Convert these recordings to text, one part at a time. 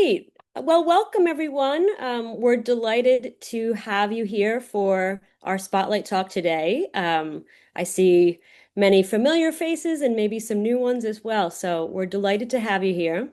Great. Well, welcome everyone. We're delighted to have you here for our Spotlight Talk today. I see many familiar faces and maybe some new ones as well. So we're delighted to have you here.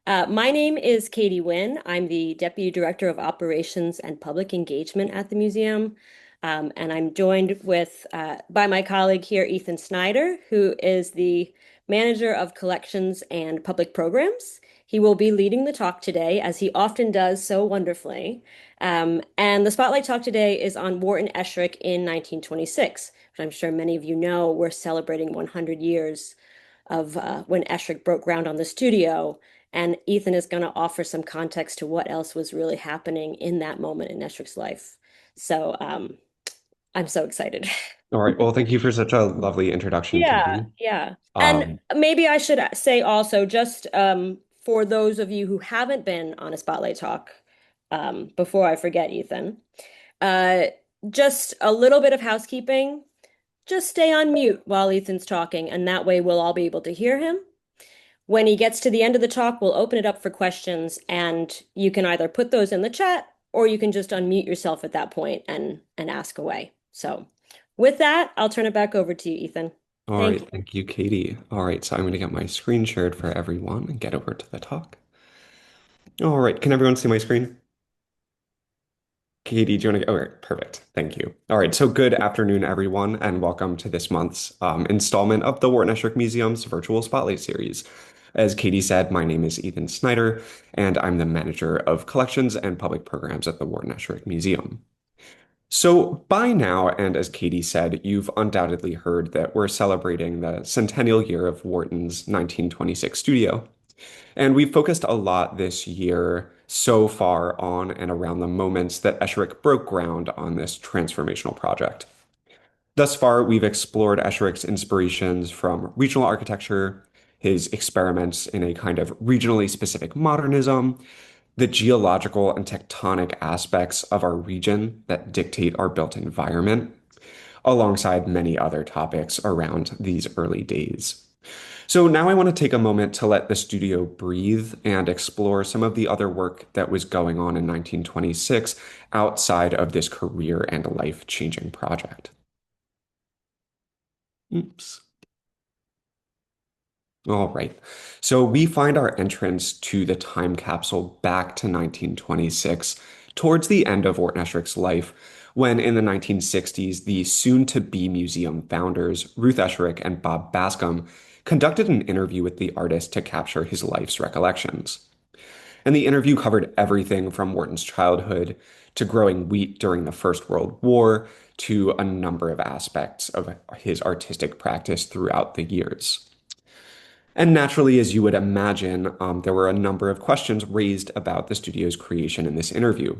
My name is Katie Wynn. I'm the Deputy Director of Operations and Public Engagement at the museum. And I'm joined by my colleague here, Ethan Snyder, who is the Manager of Collections and Public Programs. He will be leading the talk today, as he often does so wonderfully. And the Spotlight Talk today is on Wharton Esherick in 1926, which I'm sure many of you know. We're celebrating 100 years of when Esherick broke ground on the studio. And Ethan is going to offer some context to what else was really happening in that moment in Esherick's life. So I'm so excited. All right. Well, thank you for such a lovely introduction, Yeah, Katie. yeah. And Um, maybe I should say also, just for those of you who haven't been on a Spotlight Talk, before I forget, Ethan, uh, just a little bit of housekeeping. Just stay on mute while Ethan's talking, and that way we'll all be able to hear him. When he gets to the end of the talk, we'll open it up for questions, and you can either put those in the chat or you can just unmute yourself at that point and ask away. So, with that, I'll turn it back over to you, Ethan. all Thank right. you. Thank you, Katie. All right. So I'm going to get my screen shared for everyone and get over to the talk. All right. Can everyone see my screen? Katie, do you want to go? All right. Perfect. Thank you. All right. So good afternoon, everyone, and welcome to this month's installment of the Wharton Esherick Museum's virtual Spotlight series. As Katie said, my name is Ethan Snyder, and I'm the Manager of Collections and Public Programs at the Wharton Esherick Museum. So, by now, and as Katie said, you've undoubtedly heard that we're celebrating the centennial year of Wharton's 1926 studio. And we've focused a lot this year so far on and around the moments that Esherick broke ground on this transformational project. Thus far, we've explored Esherick's inspirations from regional architecture, his experiments in a kind of regionally specific modernism, the geological and tectonic aspects of our region that dictate our built environment, alongside many other topics around these early days. So now I want to take a moment to let the studio breathe and explore some of the other work that was going on in 1926 outside of this career and life-changing project. Oops. All right. So we find our entrance to the time capsule back to 1926, towards the end of Wharton Esherick's life, when in the 1960s, the soon-to-be museum founders, Ruth Esherick and Bob Bascom, conducted an interview with the artist to capture his life's recollections. And the interview covered everything from Wharton's childhood to growing wheat during the First World War to a number of aspects of his artistic practice throughout the years. And naturally, as you would imagine, there were a number of questions raised about the studio's creation in this interview.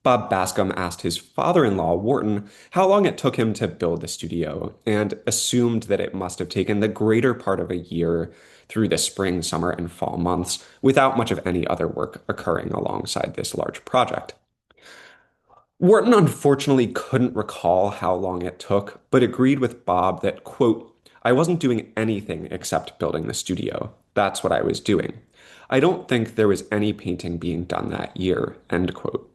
Bob Bascom asked his father-in-law, Wharton, how long it took him to build the studio, and assumed that it must have taken the greater part of a year through the spring, summer, and fall months, without much of any other work occurring alongside this large project. Wharton unfortunately couldn't recall how long it took, but agreed with Bob that, quote, I wasn't doing anything except building the studio. That's what I was doing. I don't think there was any painting being done that year, end quote.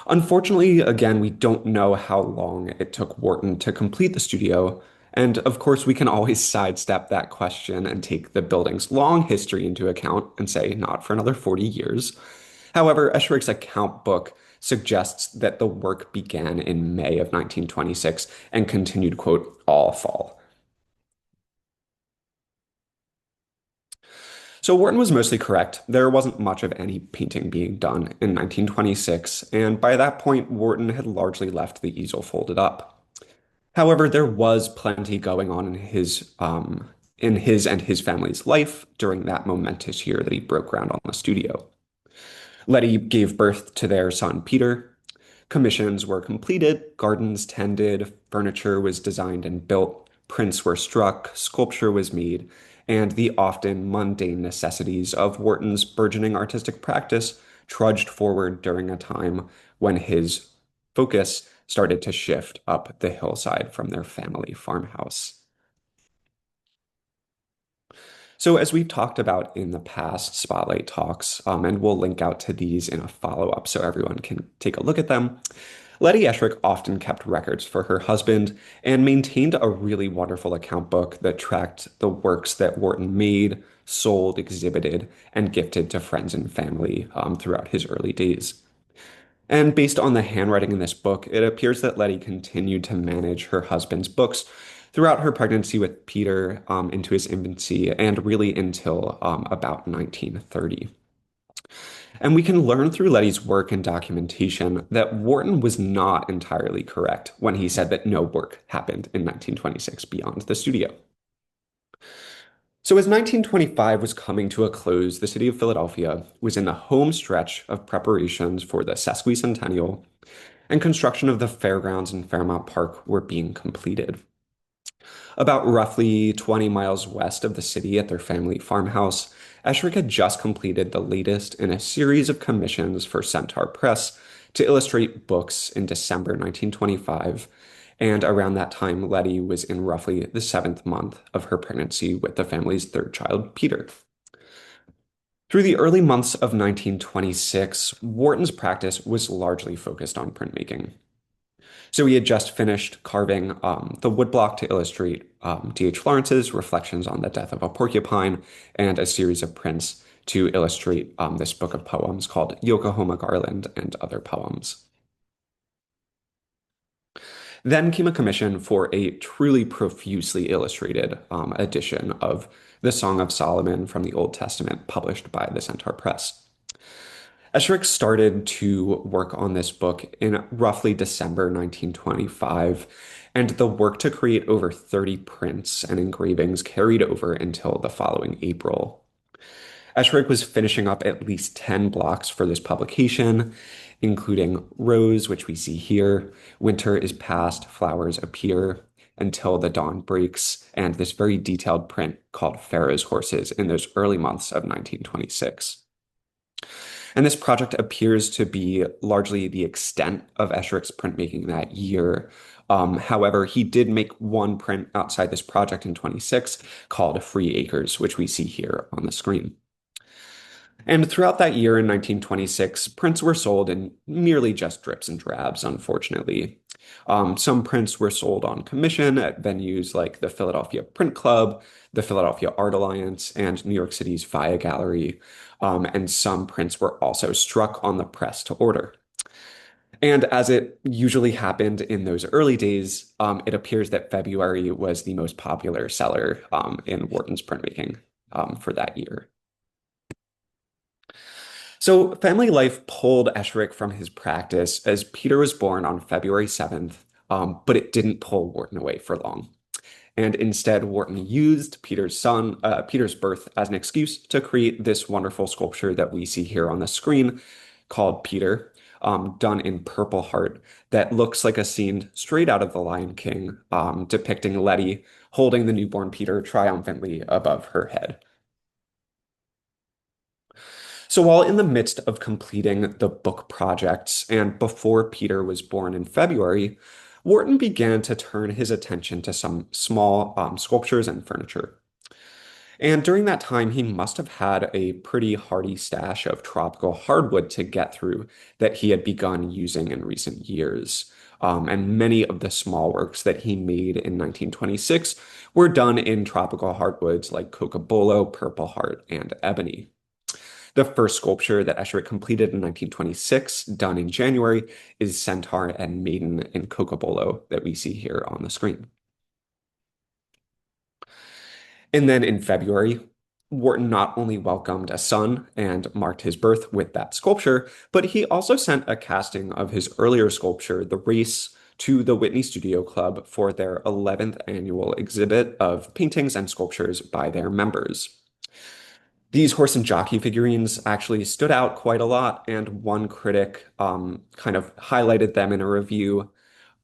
Unfortunately, again, we don't know how long it took Wharton to complete the studio, and of course, we can always sidestep that question and take the building's long history into account and say not for another 40 years. However, Esherick's account book suggests that the work began in May of 1926 and continued, quote, all fall. So Wharton was mostly correct. There wasn't much of any painting being done in 1926, and by that point, Wharton had largely left the easel folded up. However, there was plenty going on in his and his family's life during that momentous year that he broke ground on the studio. Letty gave birth to their son Peter. Commissions were completed, gardens tended, furniture was designed and built, prints were struck, sculpture was made, and the often mundane necessities of Wharton's burgeoning artistic practice trudged forward during a time when his focus started to shift up the hillside from their family farmhouse. So, as we've talked about in the past Spotlight talks, and we'll link out to these in a follow-up so everyone can take a look at them, Letty Esherick often kept records for her husband and maintained a really wonderful account book that tracked the works that Wharton made, sold, exhibited, and gifted to friends and family throughout his early days. And based on the handwriting in this book, it appears that Letty continued to manage her husband's books throughout her pregnancy with Peter into his infancy and really until about 1930. And we can learn through Letty's work and documentation that Wharton was not entirely correct when he said that no work happened in 1926 beyond the studio. So, as 1925 was coming to a close, the city of Philadelphia was in the home stretch of preparations for the sesquicentennial, and construction of the fairgrounds in Fairmount Park were being completed. About roughly 20 miles west of the city at their family farmhouse, Esherick had just completed the latest in a series of commissions for Centaur Press to illustrate books in December 1925. And around that time, Letty was in roughly the seventh month of her pregnancy with the family's third child, Peter. Through the early months of 1926, Wharton's practice was largely focused on printmaking. So he had just finished carving the woodblock to illustrate D.H. Lawrence's Reflections on the Death of a Porcupine and a series of prints to illustrate this book of poems called Yokohama Garland and Other Poems. Then came a commission for a truly profusely illustrated edition of the Song of Solomon from the Old Testament published by the Centaur Press. Esherick started to work on this book in roughly December 1925, and the work to create over 30 prints and engravings carried over until the following April. Esherick was finishing up at least 10 blocks for this publication, including Rose, which we see here, Winter is Past, Flowers Appear, Until the Dawn Breaks, and this very detailed print called Pharaoh's Horses in those early months of 1926. And this project appears to be largely the extent of Esherick's printmaking that year. However, he did make one print outside this project in 26 called Free Acres, which we see here on the screen. And throughout that year in 1926, prints were sold in merely just drips and drabs, unfortunately. Some prints were sold on commission at venues like the Philadelphia Print Club, the Philadelphia Art Alliance, and New York City's Via Gallery. And some prints were also struck on the press to order. And as it usually happened in those early days, it appears that February was the most popular seller in Wharton's printmaking for that year. So family life pulled Esherick from his practice as Peter was born on February 7th, but it didn't pull Wharton away for long. And instead, Wharton used Peter's birth as an excuse to create this wonderful sculpture that we see here on the screen called Peter, done in purple heart that looks like a scene straight out of The Lion King, depicting Letty holding the newborn Peter triumphantly above her head. So while in the midst of completing the book projects and before Peter was born in February, Wharton began to turn his attention to some small sculptures and furniture. And during that time, he must have had a pretty hearty stash of tropical hardwood to get through that he had begun using in recent years. And many of the small works that he made in 1926 were done in tropical hardwoods like cocobolo, purple heart, and ebony. The first sculpture that Esherick completed in 1926, done in January, is Centaur and Maiden in cocobolo that we see here on the screen. And then in February, Wharton not only welcomed a son and marked his birth with that sculpture, but he also sent a casting of his earlier sculpture, The Race, to the Whitney Studio Club for their 11th annual exhibit of paintings and sculptures by their members. These horse and jockey figurines actually stood out quite a lot, and one critic kind of highlighted them in a review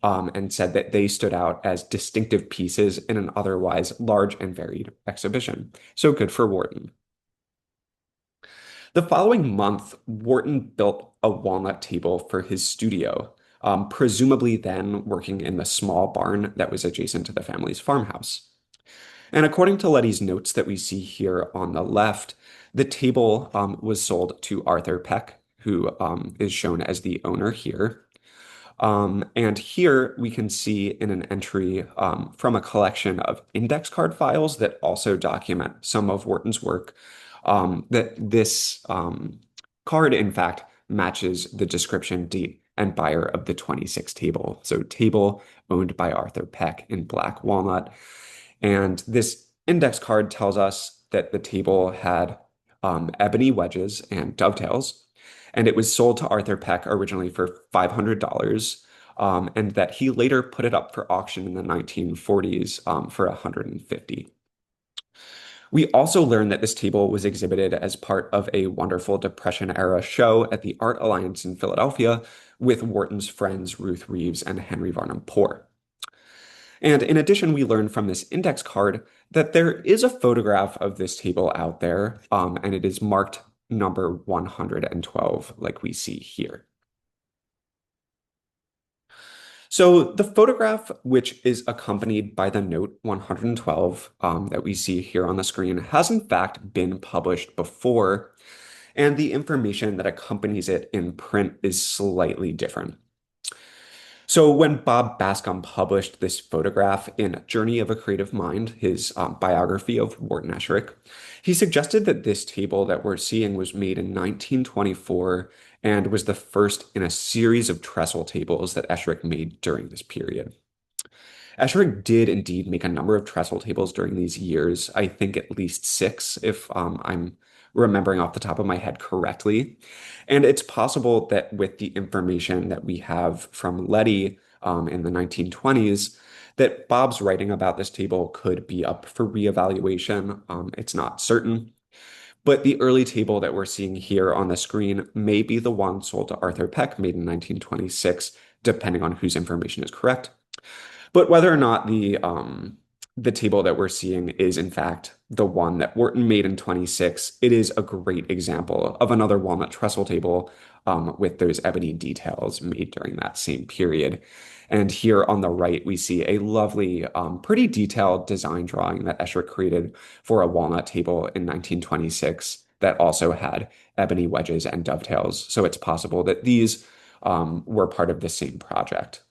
and said that they stood out as distinctive pieces in an otherwise large and varied exhibition. So good for Wharton. The following month, Wharton built a walnut table for his studio, presumably then working in the small barn that was adjacent to the family's farmhouse. And according to Letty's notes that we see here on the left, the table was sold to Arthur Peck, who is shown as the owner here. And here we can see in an entry from a collection of index card files that also document some of Wharton's work, that this card, in fact, matches the description, date, and buyer of the 26 table. So, table owned by Arthur Peck in black walnut. And this index card tells us that the table had ebony wedges and dovetails, and it was sold to Arthur Peck originally for $500, and that he later put it up for auction in the 1940s for $150. We also learned that this table was exhibited as part of a wonderful Depression era show at the Art Alliance in Philadelphia with Wharton's friends Ruth Reeves and Henry Varnum Poor. And in addition, we learned from this index card that there is a photograph of this table out there, and it is marked number 112, like we see here. So the photograph, which is accompanied by the note 112 that we see here on the screen, has in fact been published before, and the information that accompanies it in print is slightly different. So when Bob Bascom published this photograph in Journey of a Creative Mind, his biography of Wharton Esherick, he suggested that this table that we're seeing was made in 1924 and was the first in a series of trestle tables that Esherick made during this period. Esherick did indeed make a number of trestle tables during these years. I think at least six, if I'm remembering off the top of my head correctly. And it's possible that with the information that we have from Letty in the 1920s, that Bob's writing about this table could be up for reevaluation. It's not certain. But the early table that we're seeing here on the screen may be the one sold to Arthur Peck, made in 1926, depending on whose information is correct. But whether or not the table that we're seeing is in fact the one that Wharton made in 26, it is a great example of another walnut trestle table with those ebony details made during that same period. And here on the right, we see a lovely, pretty detailed design drawing that Escher created for a walnut table in 1926 that also had ebony wedges and dovetails. So it's possible that these were part of the same project.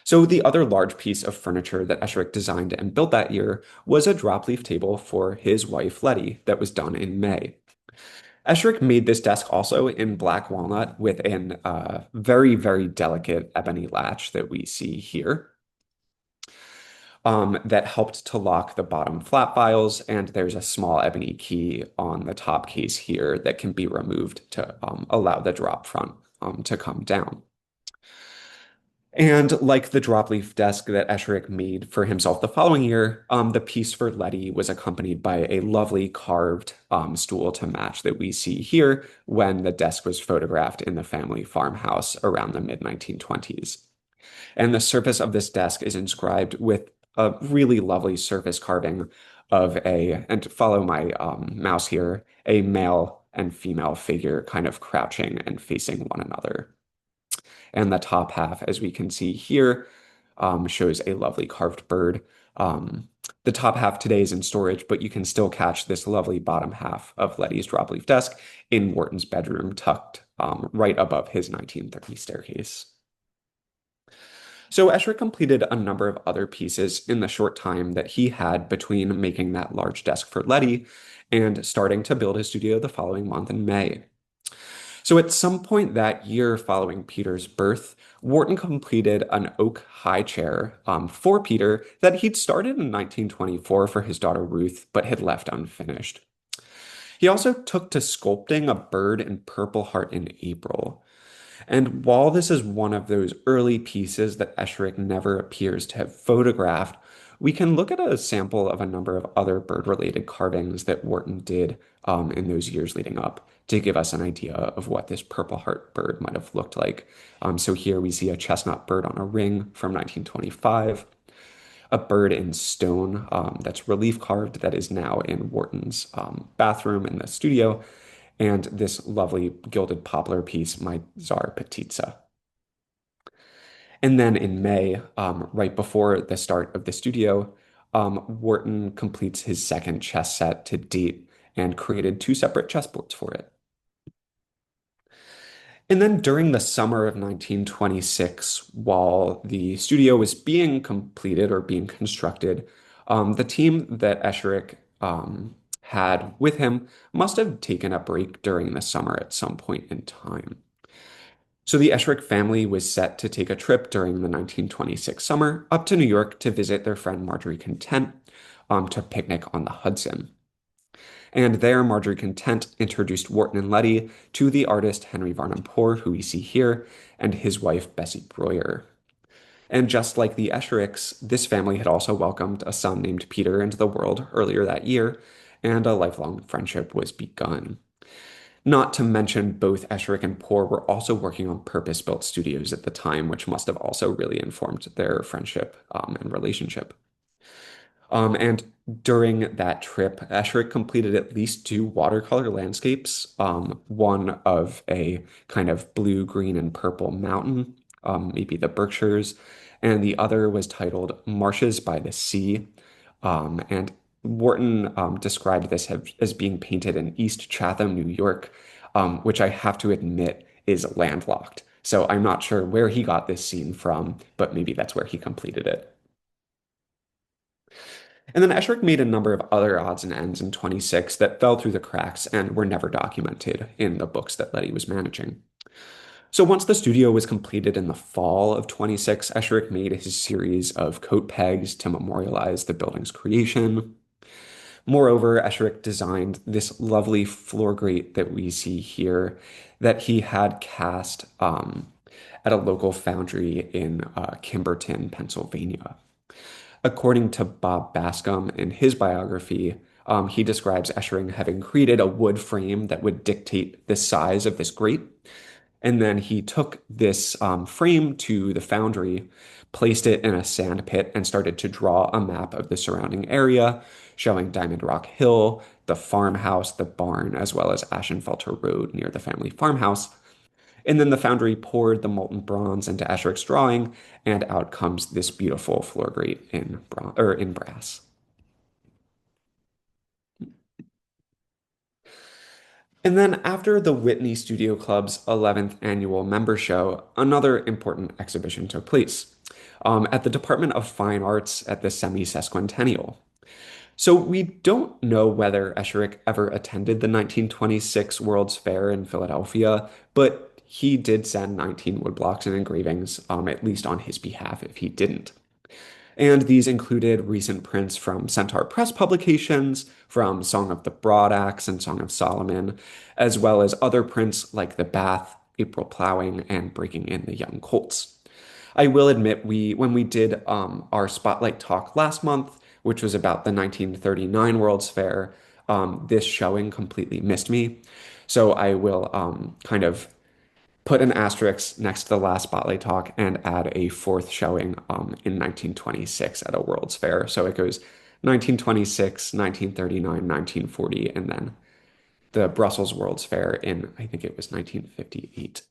So the other large piece of furniture that Esherick designed and built that year was a drop-leaf table for his wife Letty that was done in May. Esherick made this desk also in black walnut with an very, very delicate ebony latch that we see here. That helped to lock the bottom flap files, and there's a small ebony key on the top case here that can be removed to allow the drop front to come down. And like the drop leaf desk that Esherick made for himself the following year, the piece for Letty was accompanied by a lovely carved stool to match that we see here when the desk was photographed in the family farmhouse around the mid-1920s. And the surface of this desk is inscribed with a really lovely surface carving of and follow my mouse here, a male and female figure kind of crouching and facing one another. And the top half, as we can see here, shows a lovely carved bird. The top half today is in storage, but you can still catch this lovely bottom half of Letty's dropleaf desk in Wharton's bedroom, tucked right above his 1930 staircase. So Escher completed a number of other pieces in the short time that he had between making that large desk for Letty and starting to build his studio the following month in May. So at some point that year following Peter's birth, Wharton completed an oak high chair for Peter that he'd started in 1924 for his daughter Ruth, but had left unfinished. He also took to sculpting a bird in Purple Heart in April. And while this is one of those early pieces that Esherick never appears to have photographed, we can look at a sample of a number of other bird-related carvings that Wharton did in those years leading up to give us an idea of what this Purple Heart bird might have looked like. So here we see a chestnut bird on a ring from 1925, a bird in stone that's relief carved that is now in Wharton's bathroom in the studio, and this lovely gilded poplar piece, My Tsar Petitsa. And then in May, right before the start of the studio, Wharton completes his second chess set to date and created two separate chessboards for it. And then during the summer of 1926, while the studio was being completed or being constructed, the team that Esherick had with him must have taken a break during the summer at some point in time. So the Esherick family was set to take a trip during the 1926 summer up to New York to visit their friend Marjorie Content to picnic on the Hudson. And there, Marjorie Content introduced Wharton and Letty to the artist Henry Varnum Poor, who we see here, and his wife Bessie Breuer. And just like the Eshericks, this family had also welcomed a son named Peter into the world earlier that year, and a lifelong friendship was begun. Not to mention, both Esherick and Poor were also working on purpose-built studios at the time, which must have also really informed their friendship and relationship. And during that trip, Esherick completed at least two watercolor landscapes, one of a kind of blue, green, and purple mountain, maybe the Berkshires, and the other was titled Marshes by the Sea. And Wharton described this as being painted in East Chatham, New York, which I have to admit is landlocked. So I'm not sure where he got this scene from, but maybe that's where he completed it. And then Esherick made a number of other odds and ends in 26 that fell through the cracks and were never documented in the books that Letty was managing. So once the studio was completed in the fall of 26, Esherick made his series of coat pegs to memorialize the building's creation. Moreover, Esherick designed this lovely floor grate that we see here that he had cast at a local foundry in Kimberton, Pennsylvania. According to Bob Bascom in his biography, he describes Eshering having created a wood frame that would dictate the size of this grate. And then he took this frame to the foundry, placed it in a sand pit, and started to draw a map of the surrounding area, showing Diamond Rock Hill, the farmhouse, the barn, as well as Ashenfelter Road near the family farmhouse. And then the foundry poured the molten bronze into Esherick's drawing, and out comes this beautiful floor grate in in brass. And then after the Whitney Studio Club's 11th annual member show, another important exhibition took place at the Department of Fine Arts at the semi-sesquicentennial. So we don't know whether Esherick ever attended the 1926 World's Fair in Philadelphia, but he did send 19 woodblocks and engravings, at least on his behalf if he didn't. And these included recent prints from Centaur Press publications, from Song of the Broad Axe and Song of Solomon, as well as other prints like The Bath, April Plowing, and Breaking in the Young Colts. I will admit, when we did our Spotlight talk last month, which was about the 1939 World's Fair, this showing completely missed me. So I will kind of put an asterisk next to the last Spotlight talk and add a fourth showing in 1926 at a World's Fair. So it goes 1926, 1939, 1940, and then the Brussels World's Fair in, I think it was 1958.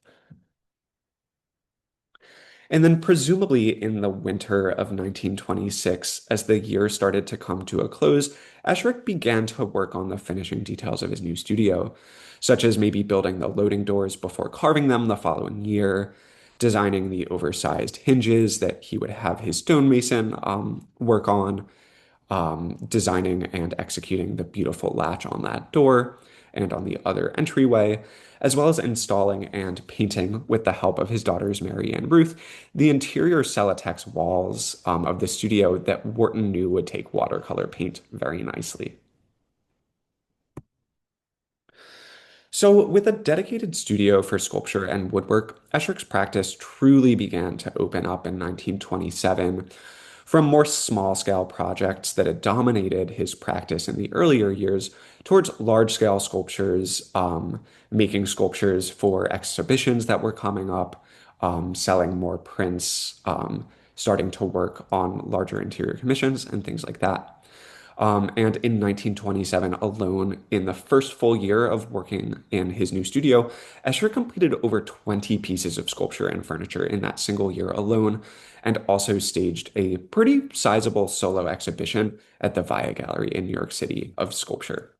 And then, presumably in the winter of 1926, as the year started to come to a close, Esherick began to work on the finishing details of his new studio, such as maybe building the loading doors before carving them the following year, designing the oversized hinges that he would have his stonemason work on, designing and executing the beautiful latch on that door and on the other entryway, as well as installing and painting, with the help of his daughters Mary and Ruth, the interior Celotex walls of the studio that Wharton knew would take watercolor paint very nicely. So, with a dedicated studio for sculpture and woodwork, Esherick's practice truly began to open up in 1927 from more small scale projects that had dominated his practice in the earlier years towards large scale sculptures, making sculptures for exhibitions that were coming up, selling more prints, starting to work on larger interior commissions and things like that. And in 1927 alone, in the first full year of working in his new studio, Escher completed over 20 pieces of sculpture and furniture in that single year alone, and also staged a pretty sizable solo exhibition at the Via Gallery in New York City of sculpture.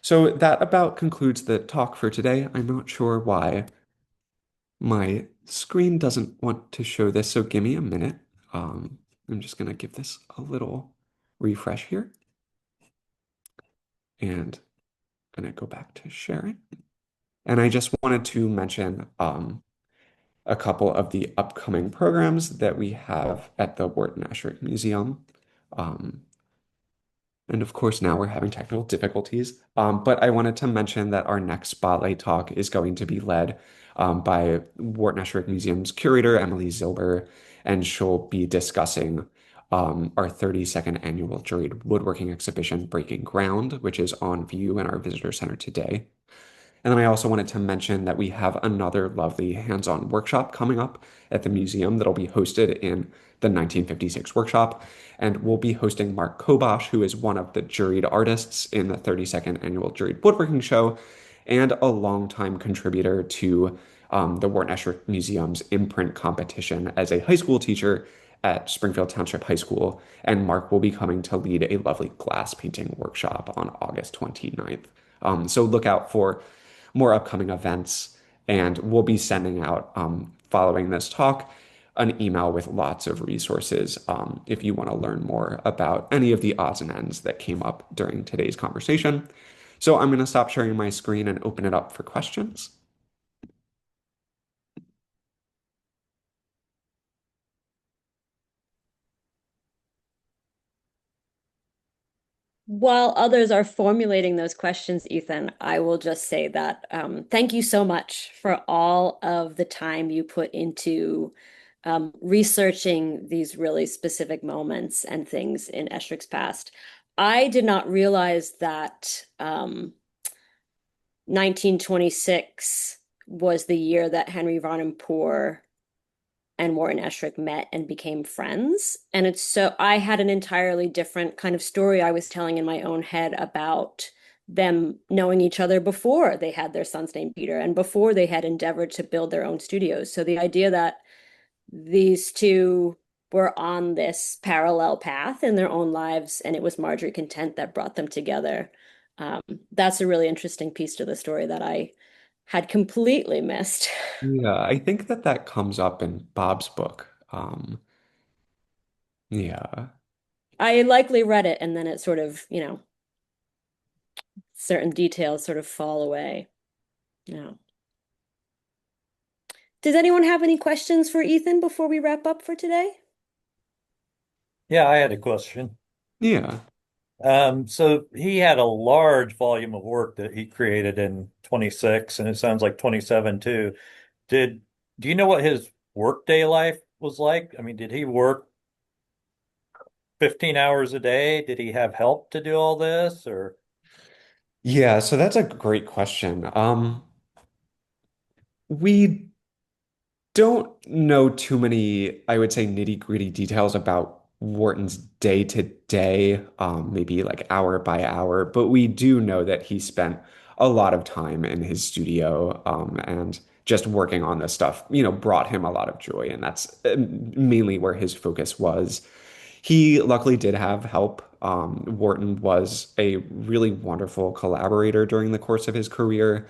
So that about concludes the talk for today. I'm not sure why my screen doesn't want to show this, so give me a minute. Um, I'm just going to give this a little refresh here and I'm going to go back to sharing. And I just wanted to mention a couple of the upcoming programs that we have at the Wharton Esherick Museum. Um, And of course, now we're having technical difficulties. But I wanted to mention that our next Spotlight talk is going to be led by Wharton Esherick Museum's curator, Emily Zilber, and she'll be discussing our 32nd annual juried woodworking exhibition, Breaking Ground, which is on view in our visitor center today. And then I also wanted to mention that we have another lovely hands-on workshop coming up at the museum that'll be hosted in the 1956 workshop. And we'll be hosting Mark Kobosh, who is one of the juried artists in the 32nd annual Juried Woodworking Show and a longtime contributor to the Wharton Esherick Museum's imprint competition as a high school teacher at Springfield Township High School. And Mark will be coming to lead a lovely glass painting workshop on August 29th. So look out for more upcoming events, and we'll be sending out, following this talk, an email with lots of resources if you want to learn more about any of the odds and ends that came up during today's conversation. So I'm going to stop sharing my screen and open it up for questions. While others are formulating those questions, Ethan, I will just say that thank you so much for all of the time you put into researching these really specific moments and things in Esherick's past. I did not realize that 1926 was the year that Henry Varnum Poor and Wharton Esherick met and became friends. And it's so I had an entirely different kind of story I was telling in my own head about them knowing each other before they had their son's name Peter and before they had endeavored to build their own studios. So the idea that these two were on this parallel path in their own lives and it was Marjorie Content that brought them together. Um, that's a really interesting piece to the story that I had completely missed. Yeah, I think that that comes up in Bob's book. Yeah. I likely read it and then it sort of, certain details sort of fall away. Yeah. Does anyone have any questions for Ethan before we wrap up for today? Yeah, I had a question. Yeah. So he had a large volume of work that he created in 26, and it sounds like 27 too. Did do you know what his workday life was like? I mean, did he work 15 hours a day? Did he have help to do all this or Yeah, so that's a great question. We don't know too many, I would say, nitty-gritty details about Wharton's day to day, maybe like hour by hour, but we do know that he spent a lot of time in his studio, and just working on this stuff, brought him a lot of joy, and that's mainly where his focus was. He luckily did have help. Wharton was a really wonderful collaborator during the course of his career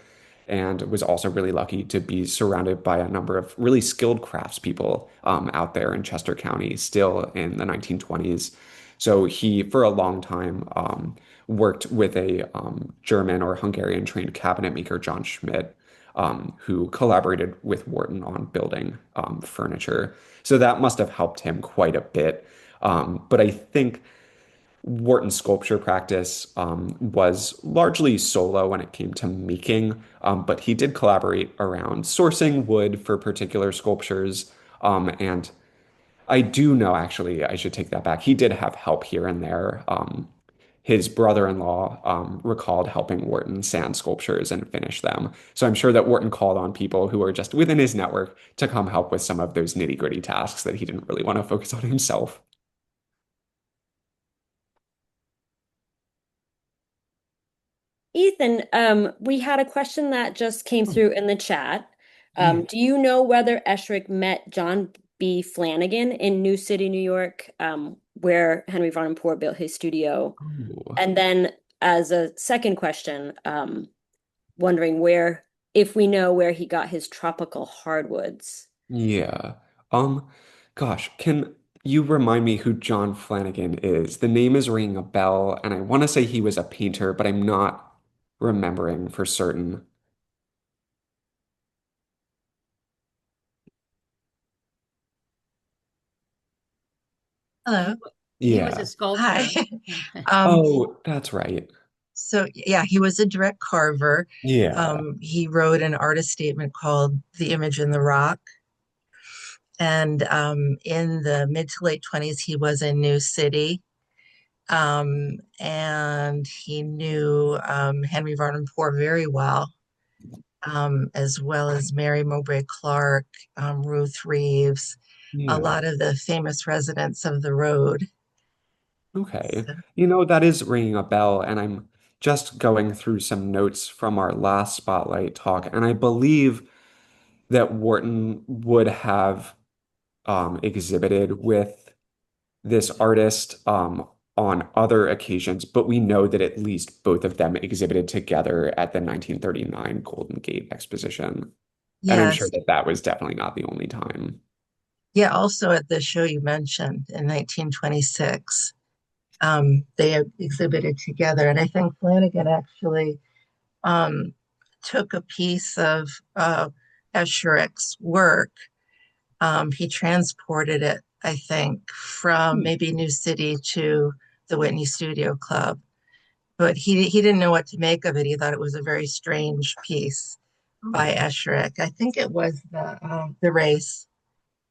and was also really lucky to be surrounded by a number of really skilled craftspeople out there in Chester County still in the 1920s. So he, for a long time, worked with a German or Hungarian trained cabinet maker, John Schmidt, who collaborated with Wharton on building furniture. So that must have helped him quite a bit. But I think Wharton's sculpture practice was largely solo when it came to making, but he did collaborate around sourcing wood for particular sculptures. And I do know, actually, I should take that back. He did have help here and there. His brother-in-law recalled helping Wharton sand sculptures and finish them. So I'm sure that Wharton called on people who were just within his network to come help with some of those nitty-gritty tasks that he didn't really want to focus on himself. Ethan, we had a question that just came Oh, through in the chat. yeah. Do you know whether Esherick met John B. Flanagan in New City, New York, where Henry Von Poor built his studio? Oh, And then, as a second question, wondering where, if we know where he got his tropical hardwoods. yeah. Um, Gosh, can you remind me who John Flanagan is? The name is ringing a bell, and I want to say he was a painter, but I'm not remembering for certain. Hello. He was a Yeah. sculptor. Hi. Um, Oh, that's right. so yeah, he was a direct carver. Yeah. He wrote an artist statement called The Image in the Rock. And in the mid to late 20s, he was in New City. And he knew Henry Varnum Poor very well, as well as Mary Mowbray Clark, Ruth Reeves, a Yeah. lot of the famous residents of the road. Okay. So, That is ringing a bell, and I'm just going through some notes from our last Spotlight talk, and I believe that Wharton would have exhibited with this artist on other occasions, but we know that at least both of them exhibited together at the 1939 Golden Gate Exposition. And I'm sure yes. that that was definitely not the only time. Yeah, also at the show you mentioned in 1926, they exhibited together. And I think Flanagan actually um, took a piece of Esherick's work. He transported it, I think, from Hmm. maybe New City to the Whitney Studio Club. But he didn't know what to make of it. He thought it was a very strange piece by Oh, Esherick. I think it was the race.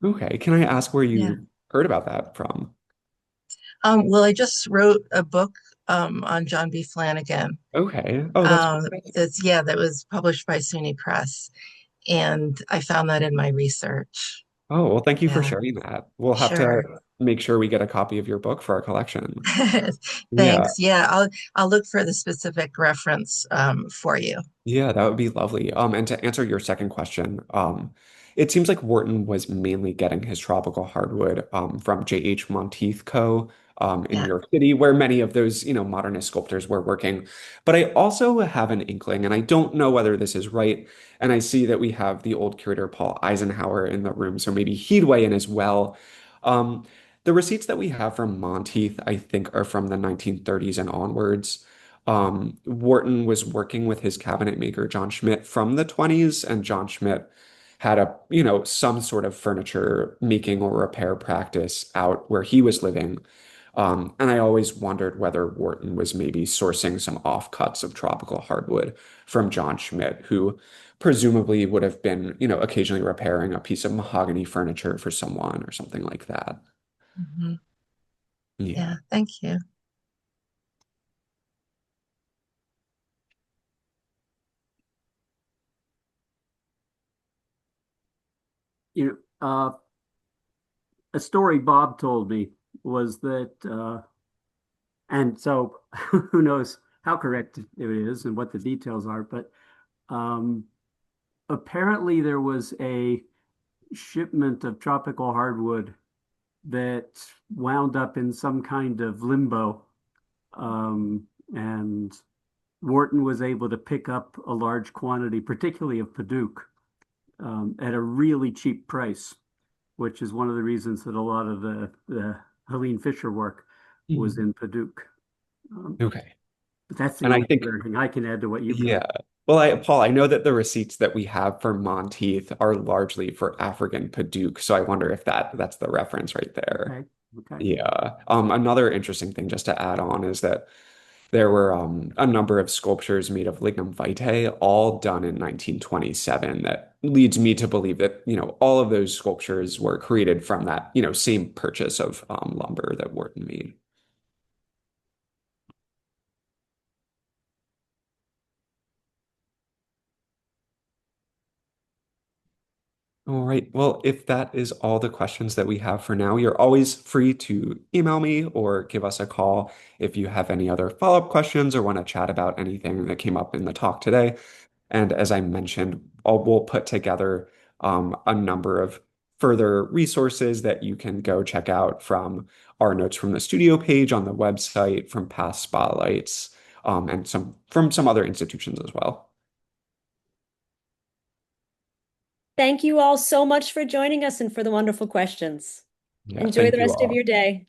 Okay. Can I ask where Yeah. you heard about that from? Well, I just wrote a book on John B. Flanagan. Okay. Oh, that's fantastic. That was published by SUNY Press, and I found that in my research. Oh, well, thank you for Yeah, sharing that. We'll have to sure. make sure we get a copy of your book for our collection. Yeah. Thanks. Yeah, I'll look for the specific reference for you. Yeah, that would be lovely. And to answer your second question, it seems like Wharton was mainly getting his tropical hardwood from J.H. Monteith Co. In New Yeah. York City, where many of those, modernist sculptors were working. But I also have an inkling, and I don't know whether this is right. And I see that we have the old curator Paul Eisenhower in the room, so maybe he'd weigh in as well. Um, the receipts that we have from Monteith, I think, are from the 1930s and onwards. Wharton was working with his cabinet maker, John Schmidt, from the 20s, and John Schmidt had some sort of furniture making or repair practice out where he was living. And I always wondered whether Wharton was maybe sourcing some offcuts of tropical hardwood from John Schmidt, who presumably would have been, occasionally repairing a piece of mahogany furniture for someone or something like that. Mhm. Yeah. Yeah, thank you. you know, a story Bob told me was that, and so who knows how correct it is and what the details are, but um, apparently there was a shipment of tropical hardwood that wound up in some kind of limbo. And Wharton was able to pick up a large quantity, particularly of Paduke, at a really cheap price, which is one of the reasons that a lot of the Helene Fisher work was Mhm. in Paduke. Um, Okay. but that's the And I only think other thing I can add to what you've got. Yeah. Well, Paul, I know that the receipts that we have for Monteith are largely for African Paduke, so I wonder if that's the reference right there. Okay. Okay. Yeah. Another interesting thing just to add on is that there were a number of sculptures made of lignum vitae, all done in 1927. That leads me to believe that, all of those sculptures were created from that, same purchase of lumber that Wharton made. All right. Well, if that is all the questions that we have for now, you're always free to email me or give us a call if you have any other follow-up questions or want to chat about anything that came up in the talk today. And as I mentioned, we'll put together a number of further resources that you can go check out from our notes from the studio page on the website, from past spotlights, and some other institutions as well. Thank you all so much for joining us and for the wonderful questions. Yeah, Enjoy thank the you rest of all. your day.